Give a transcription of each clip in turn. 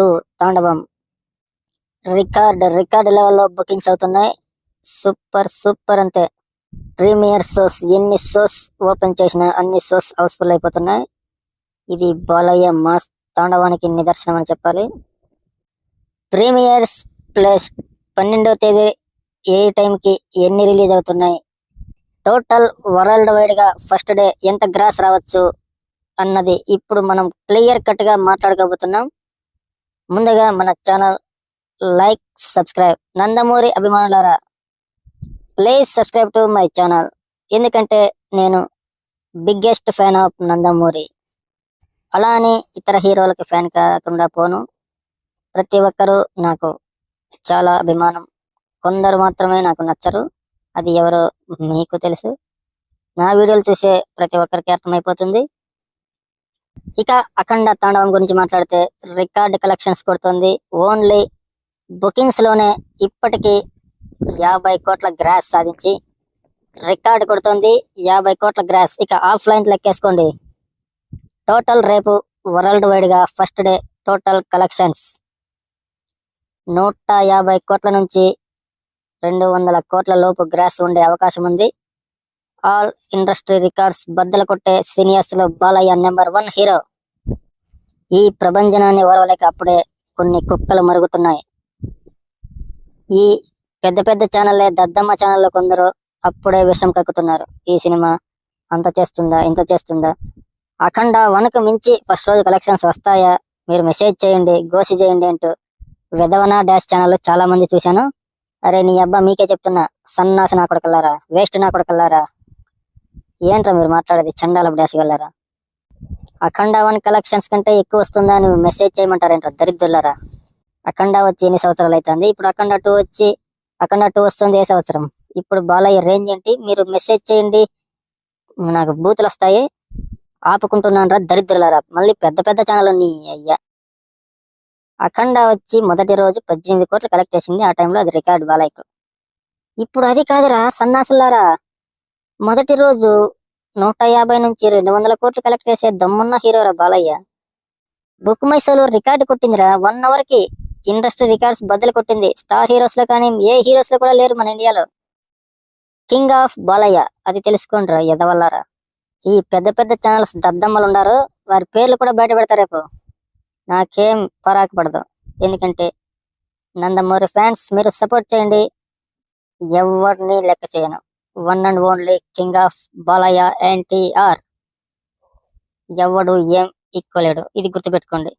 2 తాండవం రికార్డ్ లెవెల్లో బుకింగ్స్ అవుతున్నాయి. సూపర్ అంతే. ప్రీమియర్ షోస్ ఎన్ని షోస్ ఓపెన్ చేసినా అన్ని షోస్ హౌస్ఫుల్ అయిపోతున్నాయి. ఇది బాలయ్య మాస్ తాండవానికి నిదర్శనం అని చెప్పాలి. ప్రీమియర్స్ ప్లస్ 12వ తేదీ ఏ టైంకి ఎన్ని రిలీజ్ అవుతున్నాయి, టోటల్ వరల్డ్ వైడ్ గా ఫస్ట్ డే ఎంత గ్రాస్ రావచ్చు అన్నది ఇప్పుడు మనం క్లియర్ కట్ గా మాట్లాడుకోబోతున్నాం. ముందుగా మన ఛానల్ లైక్ సబ్స్క్రైబ్. నందమూరి అభిమానులారా, please subscribe to my channel. ఎందుకంటే నేను బిగ్గెస్ట్ ఫ్యాన్ ఆఫ్ నందమూరి. అలా అని ఇతర హీరోలకి ఫ్యాన్ కాకుండా పోను. ప్రతి ఒక్కరూ నాకు చాలా అభిమానం. కొందరు మాత్రమే నాకు నచ్చరు. అది ఎవరో మీకు తెలుసు. నా వీడియోలు చూసే ప్రతి ఒక్కరికి అర్థమైపోతుంది. ఇక అఖండ తాండవం గురించి మాట్లాడితే రికార్డ్ కలెక్షన్స్ కొడుతుంది. ఓన్లీ బుకింగ్స్ లోనే ఇప్పటికీ 50 కోట్ల గ్రాస్ సాధించి రికార్డు కొడుతుంది. 50 కోట్ల గ్రాస్. ఇక ఆఫ్లైన్ లెక్కేసుకోండి. టోటల్ రేపు వరల్డ్ వైడ్ గా ఫస్ట్ డే టోటల్ కలెక్షన్స్ 150 కోట్ల నుంచి 200 కోట్ల లోపు గ్రాస్ ఉండే అవకాశం ఉంది. ఆల్ ఇండస్ట్రీ రికార్డ్స్ బద్దలు కొట్టే సీనియర్స్ లో బాలయ్య నెంబర్ 1 హీరో. ఈ ప్రభంజనాన్ని ఓర్వలేక అప్పుడే కొన్ని కుక్కలు మరుగుతున్నాయి. ఈ పెద్ద ఛానల్లే దద్దమ్మ ఛానల్లో కొందరు అప్పుడే విషం కక్కుతున్నారు. ఈ సినిమా అంత చేస్తుందా, ఇంత చేస్తుందా? అఖండ 1కు మించి ఫస్ట్ రోజు కలెక్షన్స్ వస్తాయా? మీరు మెసేజ్ చేయండి, గోసి చేయండి అంటూ వెదవన డాష్ ఛానల్ చాలా మంది చూశాను. అరే నీ అబ్బా, మీకే చెప్తున్నా, సన్నాసి నా కొడుకల్లారా, వేస్ట్ నా కొడుకల్లారా, ఏంట్రా మీరు మాట్లాడేది? చండాలపు డాష్ గల్లారా. అఖండ 1 కలెక్షన్స్ కంటే ఎక్కువ వస్తుందా అని మెసేజ్ చేయమంటారేంట్రా దరిద్రులారా. అఖండ వచ్చి ఎన్ని సంవత్సరాలు అవుతుంది? ఇప్పుడు అఖండ 2 వస్తుంది ఏ సంవత్సరం? ఇప్పుడు బాలయ్య రేంజ్ ఏంటి? మీరు మెసేజ్ చేయండి, నాకు బూతులు వస్తాయి. ఆపుకుంటున్నాను రా దరిద్రులారా. మళ్ళీ పెద్ద ఛానల్ నీ అయ్యా. అఖండ వచ్చి మొదటి రోజు 18 కోట్లు కలెక్ట్ చేసింది. ఆ టైంలో అది రికార్డ్ బాలయ్యకు. ఇప్పుడు అది కాదురా సన్నాసులారా. మొదటి రోజు 150 నుంచి 200 కోట్లు కలెక్ట్ చేసే దమ్మున్న హీరోరా బాలయ్య. బుక్ మై షోలో రికార్డు కొట్టిందిరా. 1 అవర్ కి ఇండస్ట్రీ రికార్డ్స్ బద్దలు కొట్టింది. స్టార్ హీరోస్ లో కానీ ఏ హీరోస్ లో కూడా లేరు మన ఇండియాలో. King of Balayya. అది తెలుసుకోండి రా ఎదవల్లారా. ఈ పెద్ద ఛానల్స్ దద్దమ్మలు ఉండారు, వారి పేర్లు కూడా బయట పెడతారు రేపు. నాకేం పరాకు పడదు. ఎందుకంటే నందమూరి ఫ్యాన్స్ మీరు సపోర్ట్ చేయండి. ఎవరిని లెక్క చేయను. 1 and only king of Balayya NTR. ఎవడు ఏం ఈక్వలేడు, ఇది గుర్తుపెట్టుకోండి.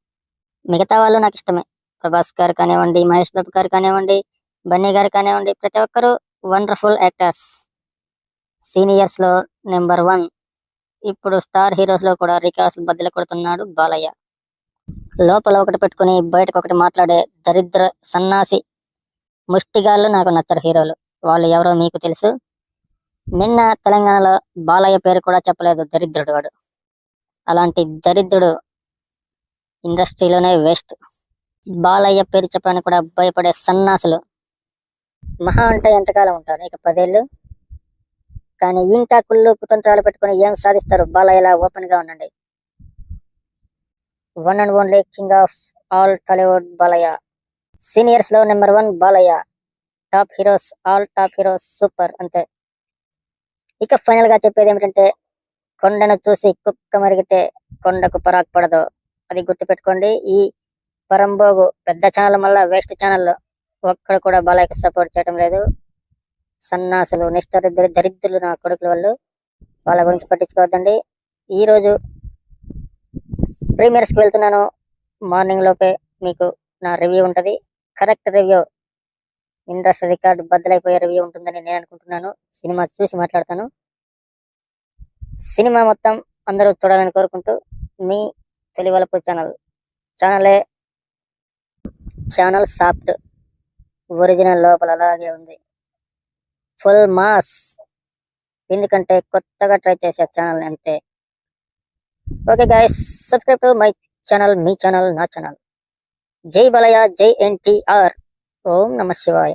మిగతా వాళ్ళు నాకు ఇష్టమే. ప్రభాస్ గారు కానివ్వండి, మహేష్ బాబు గారు కానివ్వండి, బన్నీ గారు కానివ్వండి, ప్రతి ఒక్కరు వండర్ఫుల్ యాక్టర్స్. సీనియర్స్ లో నెంబర్ 1. ఇప్పుడు స్టార్ హీరోస్ లో కూడా రికార్డ్స్ బద్దలు కొడుతున్నాడు బాలయ్య. లోపల ఒకటి పెట్టుకుని బయటకు ఒకటి మాట్లాడే దరిద్ర సన్నాసి ముష్టిగాళ్ళు నాకు నచ్చరు హీరోలు. వాళ్ళు ఎవరో మీకు తెలుసు. నిన్న తెలంగాణలో బాలయ్య పేరు కూడా చెప్పలేదు దరిద్రుడు వాడు. అలాంటి దరిద్రుడు ఇండస్ట్రీలోనే వేస్ట్. బాలయ్య పేరు చెప్పడానికి కూడా భయపడే సన్నాసులు. మహా అంటే ఎంతకాలం ఉంటారు? ఇక 10 ఏళ్ళు. కానీ ఇంకా కుళ్ళు కుతంత్రాలు పెట్టుకుని ఏం సాధిస్తారు? బాలయ్యలా ఓపెన్ గా ఉండండి. 1 and only king of all Tollywood Balayya. Seniors లో number 1 Balayya. Top heroes, all top heroes super అంతే. ఇక ఫైనల్ గా చెప్పేది ఏమిటంటే, కొండను చూసి కుక్క మరిగితే కొండకు పరాకు పడదు. అది గుర్తుపెట్టుకోండి. ఈ పరంబోగు పెద్ద ఛానల్ వల్ల వేస్ట్ ఛానల్లో ఒక్కడు కూడా బాలయ్యకు సపోర్ట్ చేయడం లేదు. సన్నాసులు, దరిద్రులు నా కొడుకుల వాళ్ళు. వాళ్ళ గురించి పట్టించుకోవద్దండి. ఈరోజు ప్రీమియర్స్కి వెళ్తున్నాను. మార్నింగ్ లోపే మీకు నా రివ్యూ ఉంటుంది. కరెక్ట్ రివ్యూ, ఇండస్ట్రీ రికార్డు బద్దలైపోయే రివ్యూ ఉంటుందని నేను అనుకుంటున్నాను. సినిమా చూసి మాట్లాడతాను. సినిమా మొత్తం అందరూ చూడాలని కోరుకుంటూ, మీ తెలివలపు ఛానల్ సాఫ్ట్, ఒరిజినల్ లోపల అలాగే ఉంది. Full mass. ఎందుకంటే కొత్తగా ట్రై చేసే ఛానల్ అంతే. Okay guys, subscribe to my channel, me channel, నా ఛానల్. జై బాలయ్య, జై ఎన్టీఆర్. ఓం నమ శివాయ.